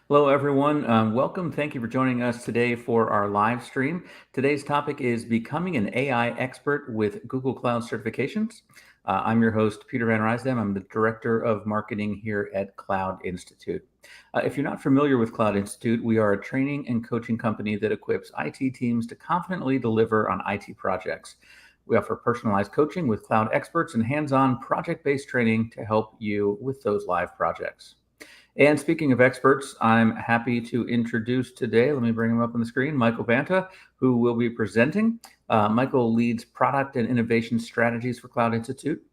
Hello, everyone. Welcome. Thank you for joining us today for our live stream. Today's topic is becoming an AI expert with Google Cloud certifications. I'm your host, Peter Van Rysdam. I'm the Director of Marketing here at Cloud Institute. If you're not familiar with Cloud Institute, we are a training and coaching company that equips IT teams to confidently deliver on IT projects. We offer personalized coaching with cloud experts and hands-on project-based training to help you with those live projects. And speaking of experts, I'm happy to introduce today, let me bring him up on the screen, Michael Banta, who will be presenting. Michael leads product and innovation strategies for Cloud Institute,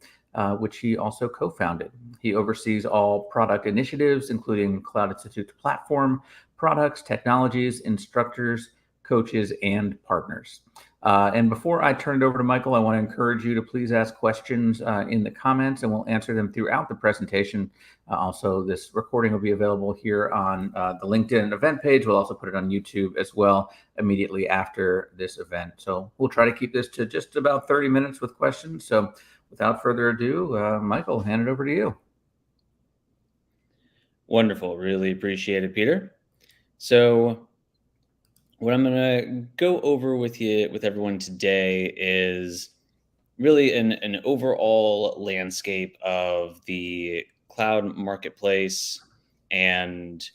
which he also co-founded. He oversees all product initiatives, including Cloud Institute's platform, products, technologies, instructors, coaches, and partners. And before I turn it over to Michael, I want to encourage you to please ask questions in the comments, and we'll answer them throughout the presentation. Also, this recording will be available here on the LinkedIn event page. We'll also put it on YouTube as well immediately after this event. So we'll try to keep this to just about 30 minutes with questions. So without further ado, Michael, hand it over to you. Wonderful. Really appreciate it, Peter. So what I'm going to go over with everyone today is really an overall landscape of the cloud marketplace, and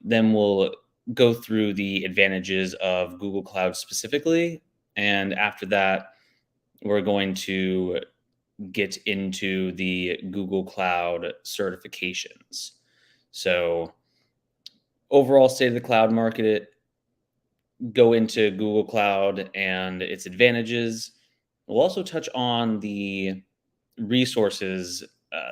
then we'll go through the advantages of Google Cloud specifically, and after that we're going to get into the Google Cloud certifications. So overall state of the cloud market, go into Google Cloud and its advantages. We'll also touch on the resources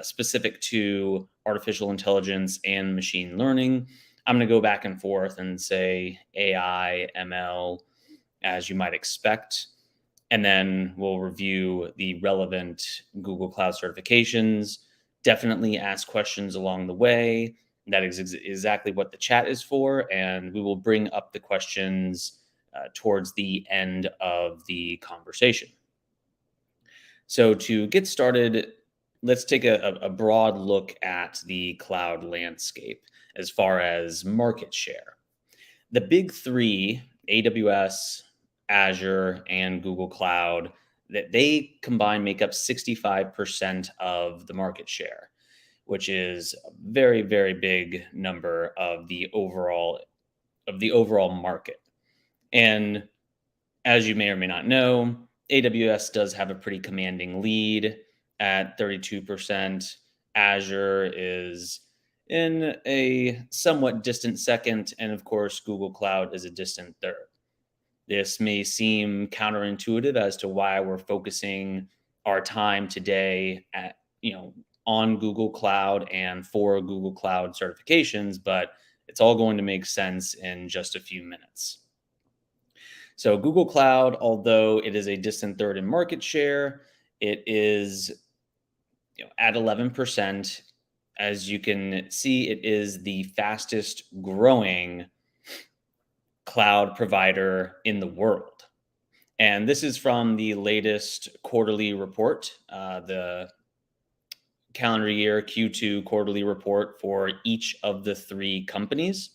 specific to artificial intelligence and machine learning. I'm going to go back and forth and say AI, ML, as you might expect. And then we'll review the relevant Google Cloud certifications. Definitely ask questions along the way. That is exactly what the chat is for. And we will bring up the questions towards the end of the conversation. So to get started, let's take a broad look at the cloud landscape as far as market share. The big three, AWS, Azure, and Google Cloud, that they combined make up 65% of the market share, which is a very, very big number of the overall market. And as you may or may not know, AWS does have a pretty commanding lead at 32%. Azure is in a somewhat distant second, and of course, Google Cloud is a distant third. This may seem counterintuitive as to why we're focusing our time today on Google Cloud and for Google Cloud certifications, but it's all going to make sense in just a few minutes. So Google Cloud, although it is a distant third in market share, it is at 11%. As you can see, it is the fastest growing cloud provider in the world. And this is from the latest quarterly report, the calendar year Q2 quarterly report for each of the three companies.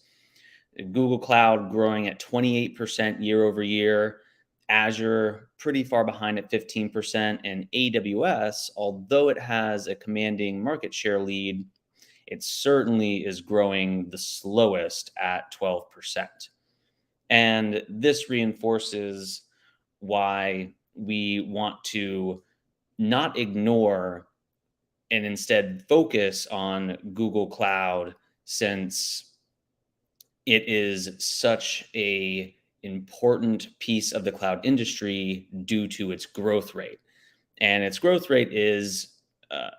Google Cloud growing at 28% year over year. Azure pretty far behind at 15%. And AWS, although it has a commanding market share lead, it certainly is growing the slowest at 12%. And this reinforces why we want to not ignore and instead focus on Google Cloud, since it is such a important piece of the cloud industry due to its growth rate. And its growth rate is,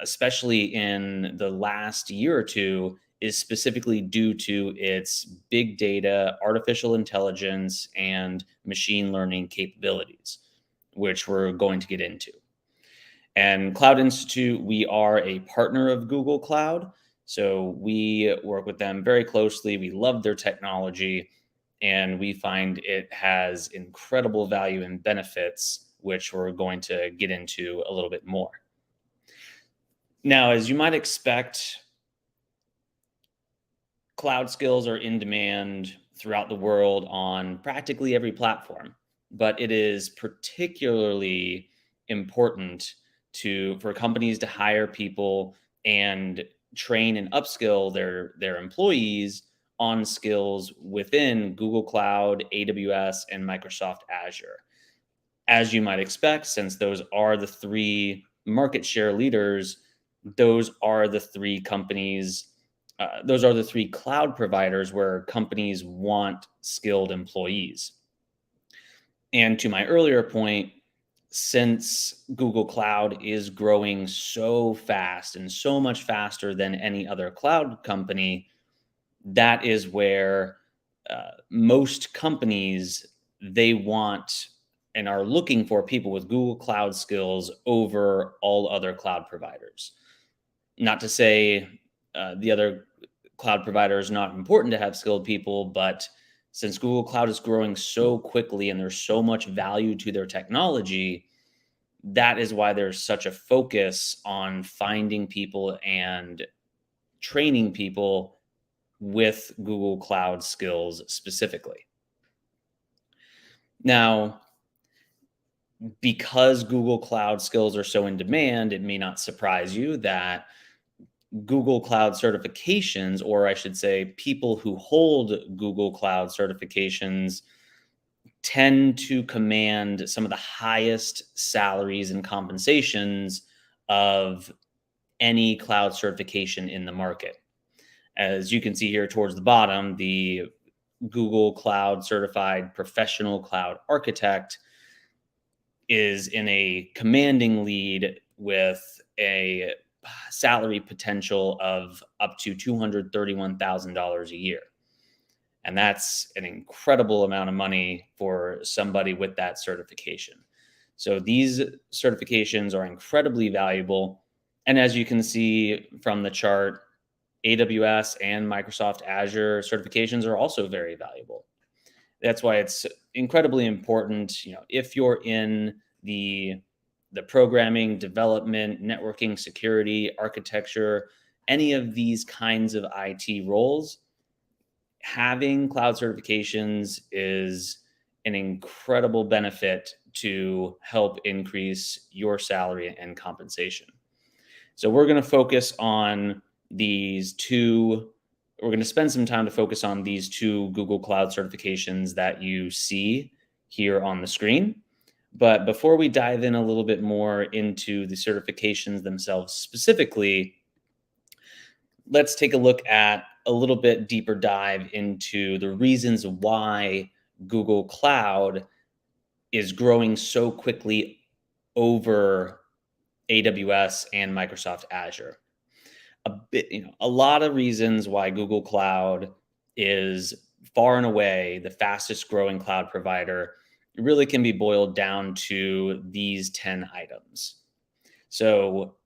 especially in the last year or two, is specifically due to its big data, artificial intelligence, and machine learning capabilities, which we're going to get into. And Cloud Institute, we are a partner of Google Cloud. So we work with them very closely. We love their technology, and we find it has incredible value and benefits, which we're going to get into a little bit more. Now, as you might expect, cloud skills are in demand throughout the world on practically every platform, but it is particularly important for companies to hire people and train and upskill their employees on skills within Google Cloud, AWS, and Microsoft Azure. As you might expect, since those are the three market share leaders, those are the three companies, those are the three cloud providers where companies want skilled employees. And to my earlier point, since Google Cloud is growing so fast and so much faster than any other cloud company, that is where most companies, they want and are looking for people with Google Cloud skills over all other cloud providers. Not to say the other cloud provider is not important to have skilled people, but since Google Cloud is growing so quickly and there's so much value to their technology, that is why there's such a focus on finding people and training people with Google Cloud skills specifically. Now, because Google Cloud skills are so in demand, it may not surprise you that Google Cloud certifications, or I should say, people who hold Google Cloud certifications, tend to command some of the highest salaries and compensations of any cloud certification in the market. As you can see here towards the bottom, the Google Cloud certified professional cloud architect is in a commanding lead with a salary potential of up to $231,000 a year. And that's an incredible amount of money for somebody with that certification. So these certifications are incredibly valuable. And as you can see from the chart, AWS and Microsoft Azure certifications are also very valuable. That's why it's incredibly important, if you're in the programming, development, networking, security, architecture, any of these kinds of IT roles, having cloud certifications is an incredible benefit to help increase your salary and compensation. So we're going to focus on these two. We're going to spend some time to focus on these two Google Cloud certifications that you see here on the screen. But before we dive in a little bit more into the certifications themselves specifically, let's take a look at a little bit deeper dive into the reasons why Google Cloud is growing so quickly over AWS and Microsoft Azure. A lot of reasons why Google Cloud is far and away the fastest growing cloud provider really can be boiled down to these 10 items. So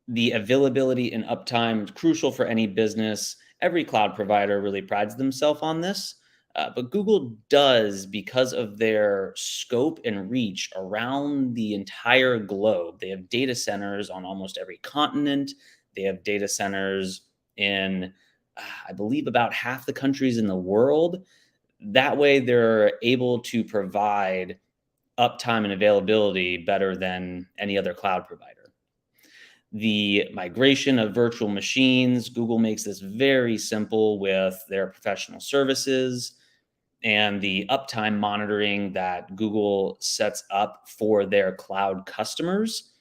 the availability and uptime is crucial for any business. Every cloud provider really prides themselves on this, but Google does because of their scope and reach around the entire globe. They have data centers on almost every continent. They have data centers in, I believe, about half the countries in the world. That way, they're able to provide uptime and availability better than any other cloud provider. The migration of virtual machines, Google makes this very simple with their professional services, and the uptime monitoring that Google sets up for their cloud customers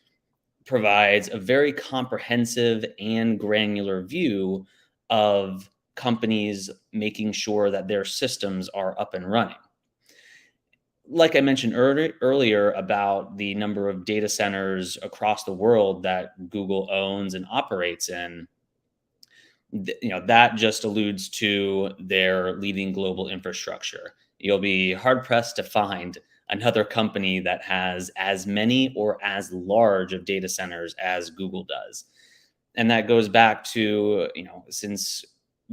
provides a very comprehensive and granular view of companies making sure that their systems are up and running. Like I mentioned earlier about the number of data centers across the world that Google owns and operates in, that just alludes to their leading global infrastructure. You'll be hard pressed to find another company that has as many or as large of data centers as Google does. And that goes back to, since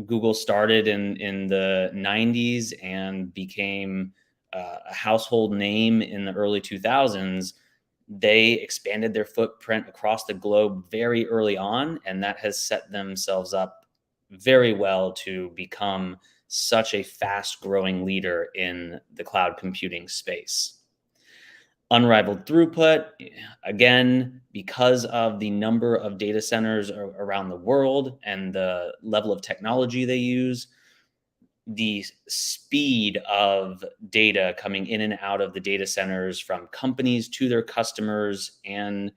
Google started in the 90s and became a household name in the early 2000s, they expanded their footprint across the globe very early on, and that has set themselves up very well to become such a fast-growing leader in the cloud computing space. Unrivaled throughput, again, because of the number of data centers around the world and the level of technology they use, the speed of data coming in and out of the data centers from companies to their customers and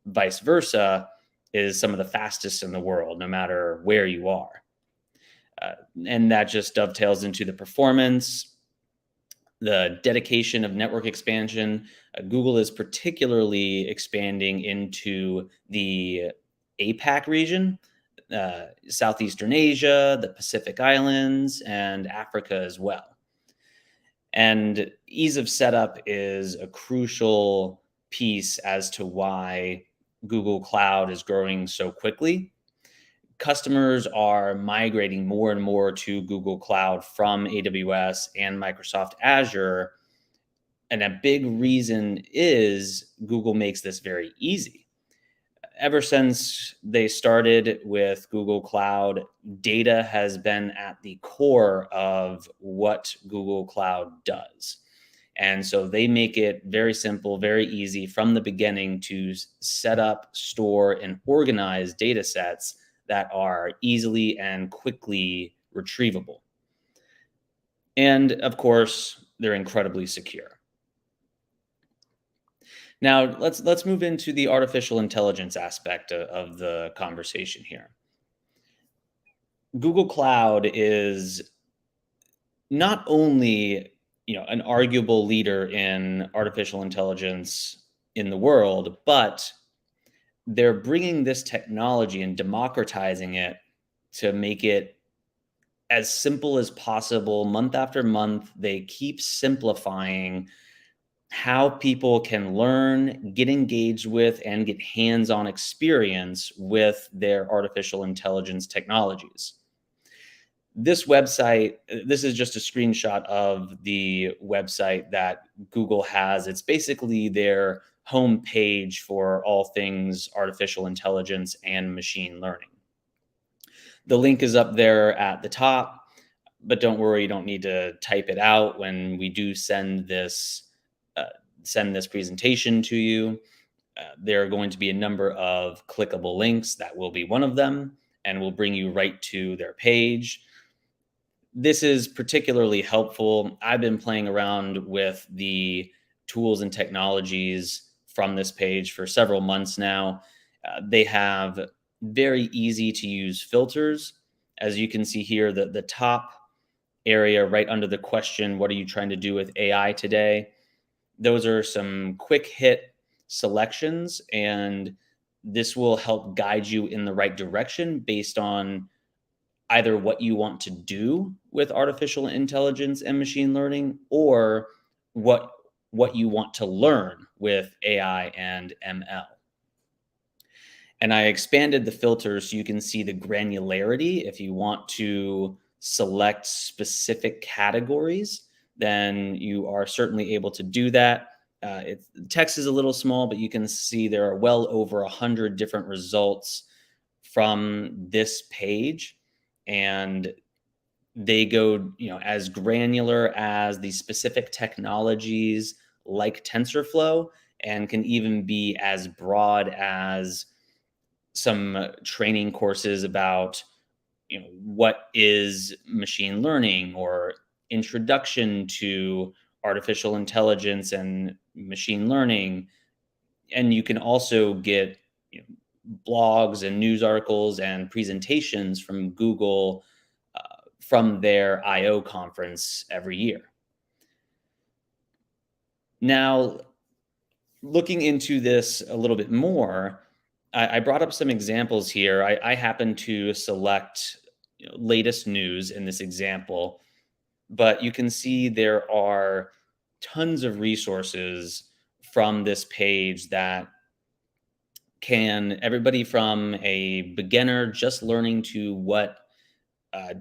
vice versa is some of the fastest in the world, no matter where you are. And that just dovetails into the performance, the dedication of network expansion. Google is particularly expanding into the APAC region, Southeastern Asia, the Pacific Islands, and Africa as well. And ease of setup is a crucial piece as to why Google Cloud is growing so quickly. Customers are migrating more and more to Google Cloud from AWS and Microsoft Azure. And a big reason is Google makes this very easy. Ever since they started with Google Cloud, data has been at the core of what Google Cloud does. And so they make it very simple, very easy from the beginning to set up, store, and organize data sets that are easily and quickly retrievable. And of course, they're incredibly secure. Now, let's move into the artificial intelligence aspect of the conversation here. Google Cloud is not only, an arguable leader in artificial intelligence in the world, but they're bringing this technology and democratizing it to make it as simple as possible. Month after month, they keep simplifying how people can learn, get engaged with, and get hands-on experience with their artificial intelligence technologies. This website, this is just a screenshot of the website that Google has. It's basically their home page for all things artificial intelligence and machine learning. The link is up there at the top, but don't worry, you don't need to type it out when we do send this presentation to you. There are going to be a number of clickable links. That will be one of them, and will bring you right to their page. This is particularly helpful. I've been playing around with the tools and technologies from this page for several months now. They have very easy to use filters. As you can see here, the top area right under the question, what are you trying to do with AI today? Those are some quick hit selections, and this will help guide you in the right direction based on either what you want to do with artificial intelligence and machine learning, or what you want to learn with AI and ML. And I expanded the filters so you can see the granularity. If you want to select specific categories, then you are certainly able to do that. Text is a little small, but you can see there are well over 100 different results from this page. And they go, as granular as the specific technologies like TensorFlow, and can even be as broad as some training courses about, what is machine learning, or introduction to artificial intelligence and machine learning. And you can also get, blogs and news articles and presentations from Google from their I/O conference every year. Now, looking into this a little bit more, I brought up some examples here. I happen to select latest news in this example, but you can see there are tons of resources from this page that can, everybody from a beginner just learning to what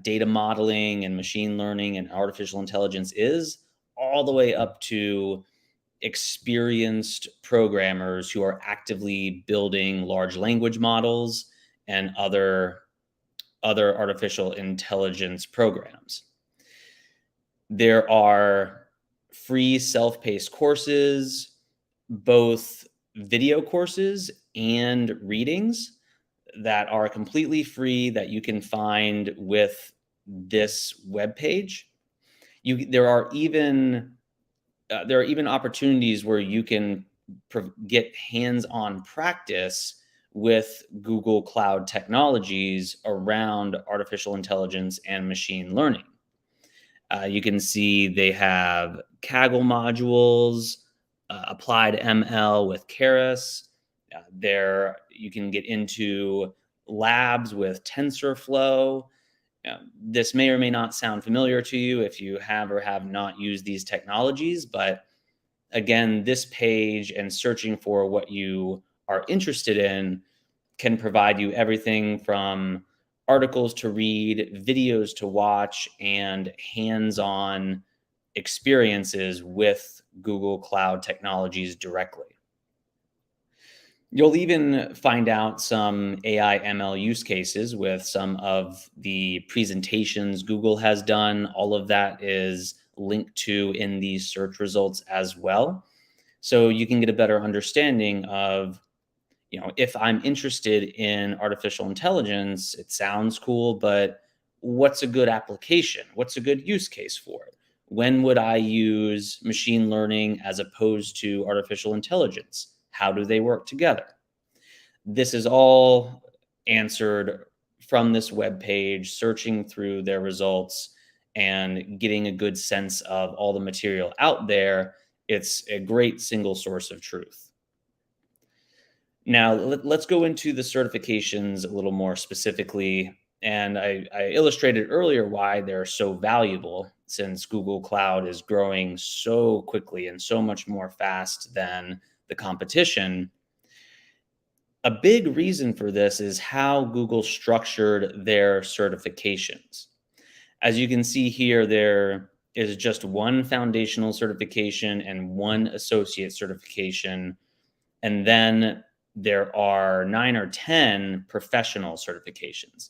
data modeling and machine learning and artificial intelligence is, all the way up to experienced programmers who are actively building large language models and other other artificial intelligence programs. There are free self-paced courses, both video courses and readings that are completely free that you can find with this webpage. There are even opportunities where you can get hands-on practice with Google Cloud technologies around artificial intelligence and machine learning. You can see they have Kaggle modules, applied ML with Keras. There you can get into labs with TensorFlow. This may or may not sound familiar to you if you have or have not used these technologies, but again, this page and searching for what you are interested in can provide you everything from articles to read, videos to watch, and hands-on experiences with Google Cloud technologies directly. You'll even find out some AI ML use cases with some of the presentations Google has done. All of that is linked to in these search results as well. So you can get a better understanding of, if I'm interested in artificial intelligence, it sounds cool, but what's a good application? What's a good use case for it? When would I use machine learning as opposed to artificial intelligence? How do they work together? This is all answered from this web page, searching through their results and getting a good sense of all the material out there. It's a great single source of truth. Now, let's go into the certifications a little more specifically. And I illustrated earlier why they're so valuable, since Google Cloud is growing so quickly and so much more fast than the competition. A big reason for this is how Google structured their certifications. As you can see here, there is just one foundational certification and one associate certification. And then there are 9 or 10 professional certifications.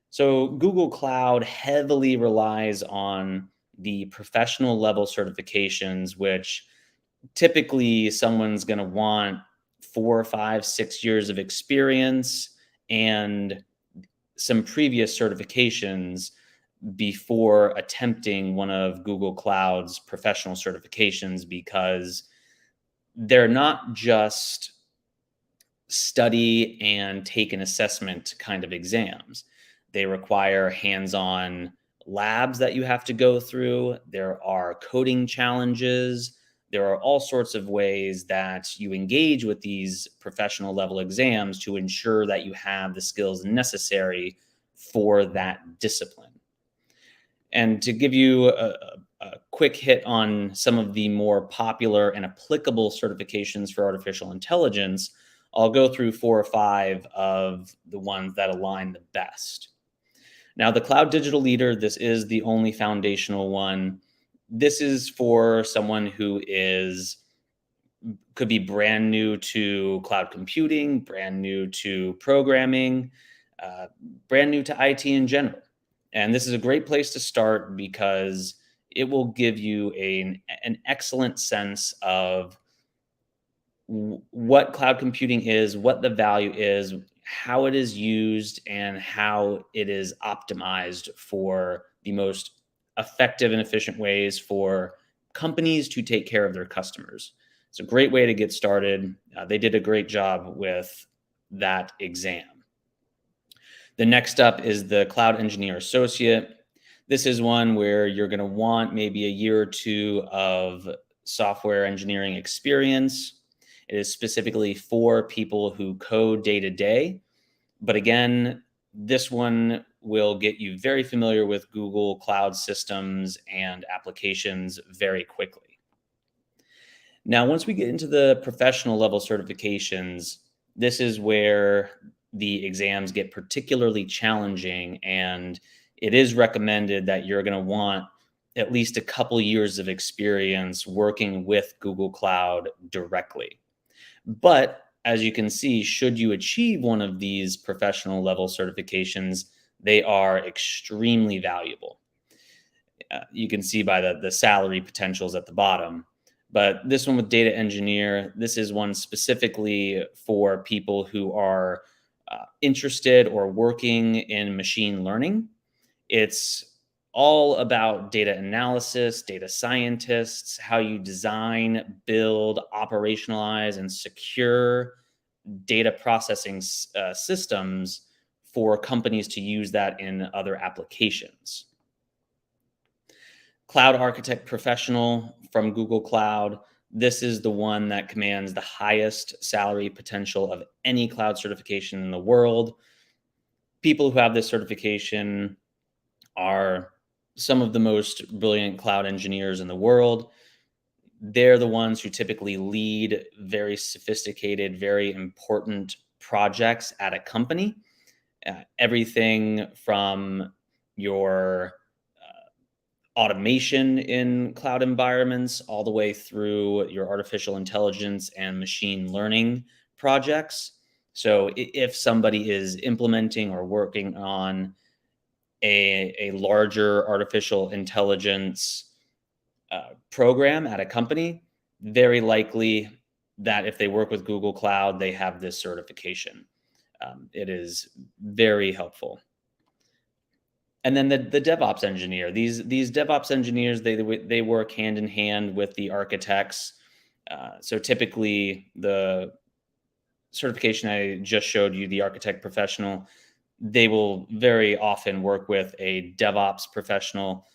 So Google Cloud heavily relies on the professional level certifications, which typically someone's going to want 4, 5, 6 years of experience and some previous certifications before attempting one of Google Cloud's professional certifications, because they're not just study and take an assessment kind of exams. They require hands-on labs that you have to go through. There are coding challenges. There are all sorts of ways that you engage with these professional level exams to ensure that you have the skills necessary for that discipline. And to give you a quick hit on some of the more popular and applicable certifications for artificial intelligence, I'll go through 4 or 5 of the ones that align the best. Now, the Cloud Digital Leader, this is the only foundational one. This is for someone who could be brand new to cloud computing, brand new to programming, brand new to IT in general. And this is a great place to start because it will give you an excellent sense of what cloud computing is, what the value is, how it is used, and how it is optimized for the most effective and efficient ways for companies to take care of their customers. It's a great way to get started. They did a great job with that exam. The next up is the Cloud Engineer Associate. This is one where you're going to want maybe a year or 2 of software engineering experience. It is specifically for people who code day to day. But again, this one will get you very familiar with Google Cloud systems and applications very quickly. Now, once we get into the professional level certifications, this is where the exams get particularly challenging, and it is recommended that you're going to want at least a couple years of experience working with Google Cloud directly. But as you can see, should you achieve one of these professional level certifications, they are extremely valuable. You can see by the salary potentials at the bottom. But this one with data engineer, this is one specifically for people who are interested or working in machine learning. It's all about data analysis, data scientists, how you design, build, operationalize, and secure data processing systems for companies to use that in other applications. Cloud Architect Professional from Google Cloud. This is the one that commands the highest salary potential of any cloud certification in the world. People who have this certification are some of the most brilliant cloud engineers in the world. They're the ones who typically lead very sophisticated, very important projects at a company. Everything from your automation in cloud environments all the way through your artificial intelligence and machine learning projects. So if somebody is implementing or working on a larger artificial intelligence program at a company, very likely that if they work with Google Cloud, they have this certification. It is very helpful. And then the DevOps engineer. These DevOps engineers, they work hand in hand with the architects. So typically, the certification I just showed you, the architect professional, they will very often work with a DevOps professional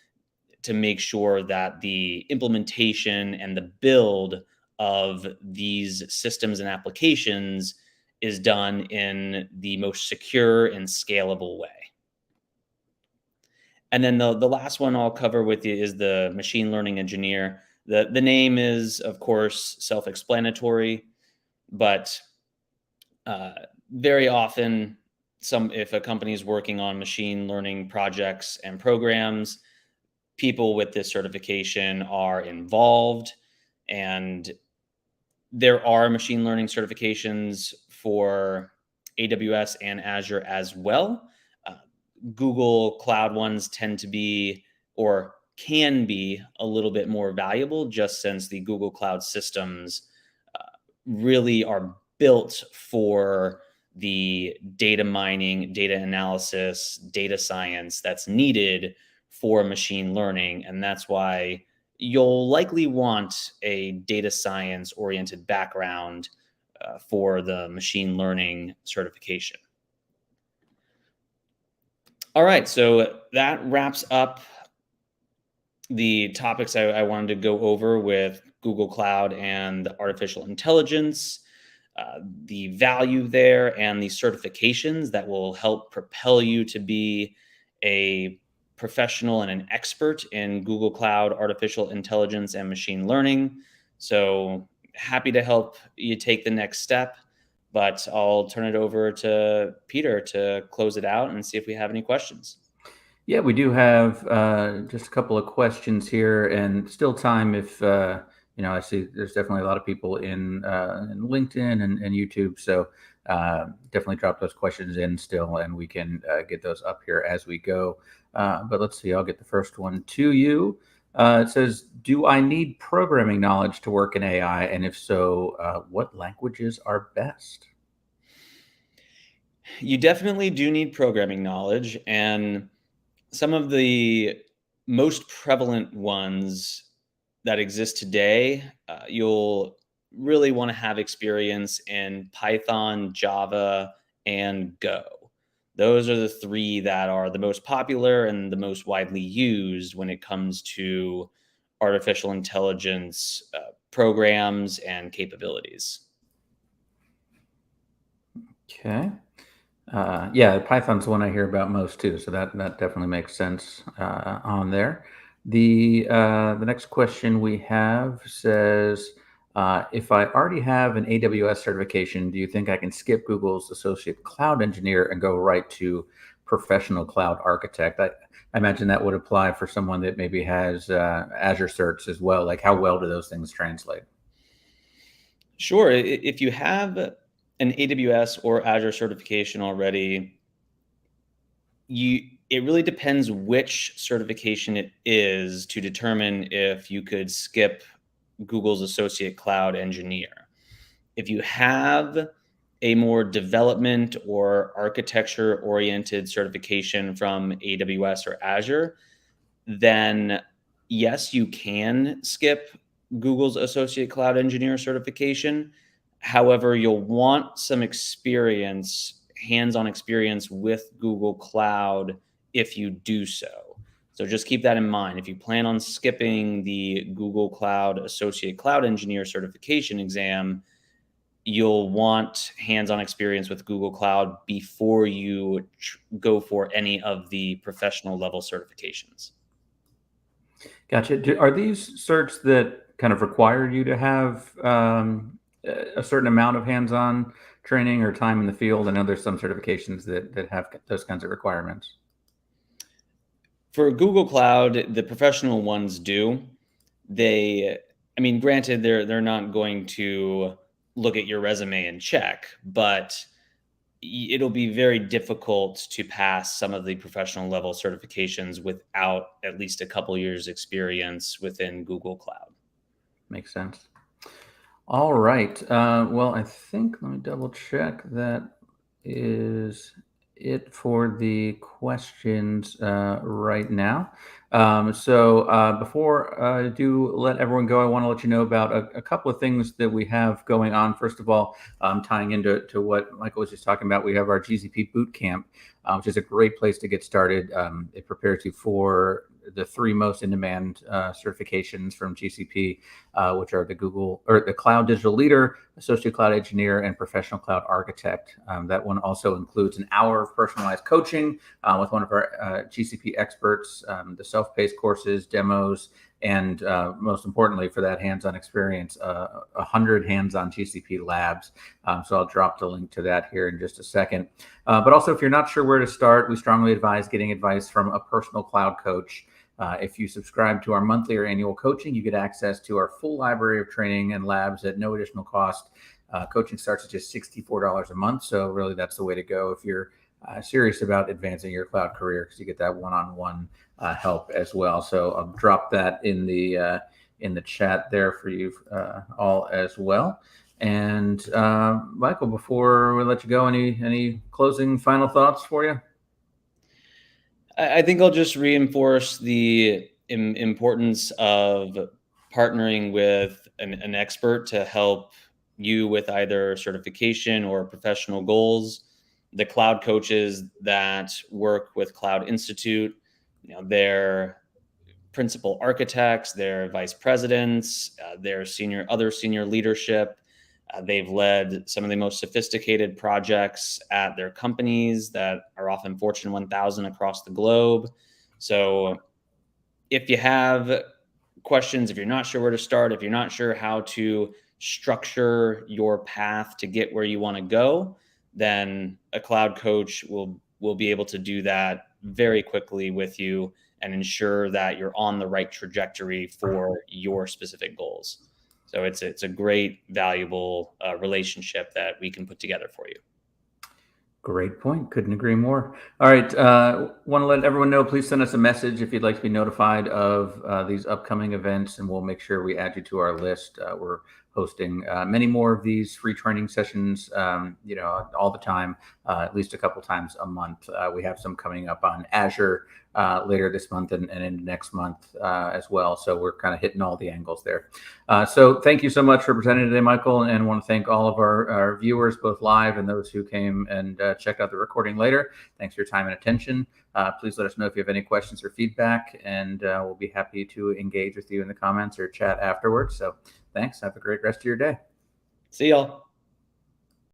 to make sure that the implementation and the build of these systems and applications is done in the most secure and scalable way. And then the last one I'll cover with you is the machine learning engineer. The name is, of course, self-explanatory, but very often, if a company is working on machine learning projects and programs, people with this certification are involved, and there are machine learning certifications for AWS and Azure as well. Google Cloud ones tend to be, or can be, a little bit more valuable, just since the Google Cloud systems really are built for the data mining, data analysis, data science that's needed for machine learning. And that's why you'll likely want a data science oriented background for the machine learning certification. All right, so that wraps up the topics I wanted to go over with Google Cloud and artificial intelligence, the value there, and the certifications that will help propel you to be a professional and an expert in Google Cloud, artificial intelligence, and machine learning. So happy to help you take the next step. But I'll turn it over to Peter to close it out and see if we have any questions. Yeah, we do have just a couple of questions here, and still time if I see there's definitely a lot of people in LinkedIn and YouTube, so definitely drop those questions in still, and we can get those up here as we go. But let's see, I'll get the first one to you. It says, do I need programming knowledge to work in AI? And if so, what languages are best? You definitely do need programming knowledge, and some of the most prevalent ones that exist today, you'll really want to have experience in Python, Java, and Go. Those are the three that are the most popular and the most widely used when it comes to artificial intelligence programs and capabilities. Okay. Yeah, Python's the one I hear about most too, so that definitely makes sense on there. The next question we have says, if I already have an AWS certification, do you think I can skip Google's associate cloud engineer and go right to professional cloud architect? I imagine that would apply for someone that maybe has Azure certs as well. Like, how well do those things translate? Sure. If you have an AWS or Azure certification already, it really depends which certification it is to determine if you could skip Google's Associate Cloud Engineer. If you have a more development or architecture oriented certification from AWS or Azure, then yes, you can skip Google's Associate Cloud Engineer certification. However, you'll want some experience, hands-on experience with Google Cloud if you do so. So just keep that in mind. If you plan on skipping the Google Cloud Associate Cloud Engineer certification exam, you'll want hands-on experience with Google Cloud before you go for any of the professional level certifications. Gotcha. Are these certs that kind of require you to have a certain amount of hands-on training or time in the field? I know there's some certifications that have those kinds of requirements. For Google Cloud, the professional ones do. Granted, they're not going to look at your resume and check, but it'll be very difficult to pass some of the professional level certifications without at least a couple years experience within Google Cloud. Makes sense. All right. Well, I think, let me double check. That is it for the questions right now. Before I do let everyone go, I want to let you know about a couple of things that we have going on. First of all, tying into what Michael was just talking about, we have our GCP boot camp, which is a great place to get started. It prepares you for the three most in-demand certifications from GCP, which are the Google or the Cloud Digital Leader, Associate Cloud Engineer, and Professional Cloud Architect. That one also includes an hour of personalized coaching with one of our GCP experts, the self-paced courses, demos, and most importantly for that hands-on experience, 100 hands-on GCP labs. So I'll drop the link to that here in just a second. But also, if you're not sure where to start, we strongly advise getting advice from a personal cloud coach. If you subscribe to our monthly or annual coaching, you get access to our full library of training and labs at no additional cost. Coaching starts at just $64 a month. So really, that's the way to go if you're serious about advancing your cloud career, because you get that one-on-one help as well. So I'll drop that in the chat there for you all as well. And Michael, before we let you go, any closing final thoughts for you? I think I'll just reinforce the importance of partnering with an expert to help you with either certification or professional goals. The cloud coaches that work with Cloud Institute, they're principal architects, they're vice presidents, they're other senior leadership. They've led some of the most sophisticated projects at their companies that are often Fortune 1000 across the globe. So if you have questions, if you're not sure where to start, if you're not sure how to structure your path to get where you want to go, then a cloud coach will be able to do that very quickly with you and ensure that you're on the right trajectory for your specific goals. So it's a great, valuable relationship that we can put together for you. Great point. Couldn't agree more. All right. Want to let everyone know, please send us a message if you'd like to be notified of these upcoming events, and we'll make sure we add you to our list. We're hosting many more of these free training sessions, all the time, at least a couple times a month. We have some coming up on Azure later this month and into next month as well. So we're kind of hitting all the angles there. So thank you so much for presenting today, Michael, and want to thank all of our viewers, both live and those who came and checked out the recording later. Thanks for your time and attention. Please let us know if you have any questions or feedback, and we'll be happy to engage with you in the comments or chat afterwards. So thanks. Have a great rest of your day. See y'all.